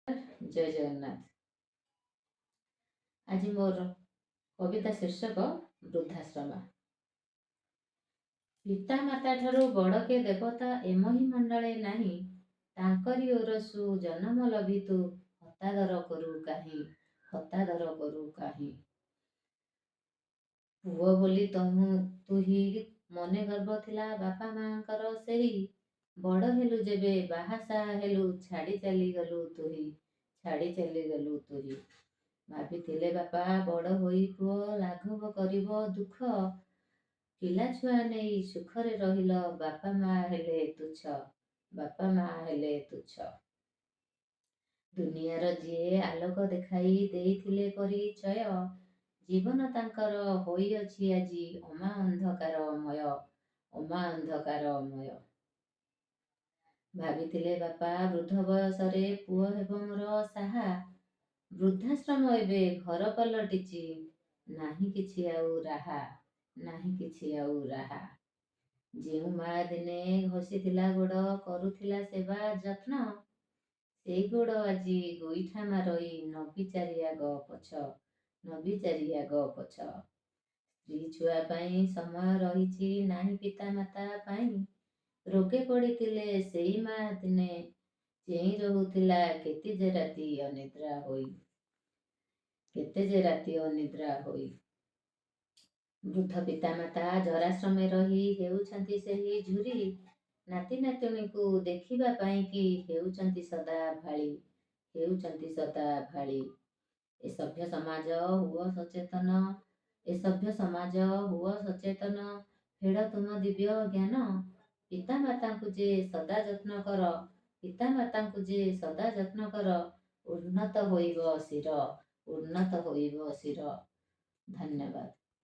ଜୟ ଜଗନ୍ନାଥ। ଆଜି ମୋର କବିତା ଶୀର୍ଷକ ବୃଦ୍ଧାଶ୍ରମ। ପିତା ମାତା ଠାରୁ ବଡ଼ କେ ଦେବତା ଏମହି ମଣ୍ଡଳେ ନାହିଁ। ତାଙ୍କରି ଓରସୁ ଜନମ ଲଭିତୁ ହତାଦର କରୁ କାହିଁ, ହତାଦର କରୁ କାହିଁ। ପୁଅ ବୋଲି ତୁହି ମନେ ଗର୍ବ ଥିଲା ବାପା ମାଙ୍କର ସେହି। ବଡ଼ ହେଲୁ ଯେବେ ବାହାସାହା ହେଲୁ ଛାଡ଼ି ଚାଲିଗଲୁ ତୁହି, ଛାଡ଼ି ଚାଲିଗଲୁ ତୁହି। ଭାବିଥିଲେ ବାପା ବଡ଼ ହୋଇ ପୁଅ ଲାଘବ କରିବ ଦୁଃଖ। ପିଲା ଛୁଆ ନେଇ ସୁଖରେ ରହିଲ ବାପା ମା ହେଲେ ତୁଚ୍ଛ, ବାପା ମା ହେଲେ ତୁଚ୍ଛ। ଦୁନିଆର ଯିଏ ଆଲୋକ ଦେଖାଇ ଦେଇଥିଲେ ପରିଚୟ, ଜୀବନ ତାଙ୍କର ହୋଇଅଛି ଆଜି ଅମା ଅନ୍ଧକାରମୟ, ଅମା ଅନ୍ଧକାରମୟ। ଭାବିଥିଲେ ବାପା ବୃଦ୍ଧ ବୟସରେ ପୁଅ ହେବ ମୋର ସାହା। ବୃଦ୍ଧାଶ୍ରମ ଏବେ ଘର ପଲଟିଛି, ନାହିଁ କିଛି ଆଉ ରାହା, ନାହିଁ କିଛି ଆଉ ରାହା। ଯେଉଁ ମା ଦିନେ ଘଷିଥିଲା ଗୋଡ଼ କରୁଥିଲା ସେବା ଯତ୍ନ, ସେଇ ଗୋଡ଼ ଆଜି ଗୋଇଠା ମାରଇ ନବି ଚାରିଆଗ ପଛ, ନବି ଚାରିଆଗ ପଛ। ସ୍ତ୍ରୀ ଛୁଆ ପାଇଁ ସମୟ ରହିଛି ନାହିଁ ପିତା ମାତା ପାଇଁ। ରୋଗେ ପଡ଼ିଥିଲେ ସେଇ ମା ଦିନେ ଚେଇଁ ରହୁଥିଲା କେତେ ଯେ ରାତି ଅନିଦ୍ରା ହୋଇ, କେତେ ଯେ ରାତି ଅନିଦ୍ରା ହୋଇ। ବୃଦ୍ଧ ପିତାମାତା ଜରାଶ୍ରମେ ରହି ହେଉଛନ୍ତି ସେହି ଝୁରି। ନାତି ନାତୁଣୀକୁ ଦେଖିବା ପାଇଁକି ହେଉଛନ୍ତି ସଦା ଭାଳି, ହେଉଛନ୍ତି ସଦା ଭାଳି। ଏ ସଭ୍ୟ ସମାଜ ହୁଅ ସଚେତନ, ଏ ସଭ୍ୟ ସମାଜ ହୁଅ ସଚେତନ। ଫେଡ଼ ତୁମ ଦିବ୍ୟ ଜ୍ଞାନ। ପିତା ମାତାଙ୍କୁ ଯେ ସଦା ଯତ୍ନ କର, ପିତା ମାତାଙ୍କୁ ଯେ ସଦା ଯତ୍ନ କର। ଉନ୍ନତ ହୋଇବ ଶିର, ଉନ୍ନତ ହୋଇବ ଶିର। ଧନ୍ୟବାଦ।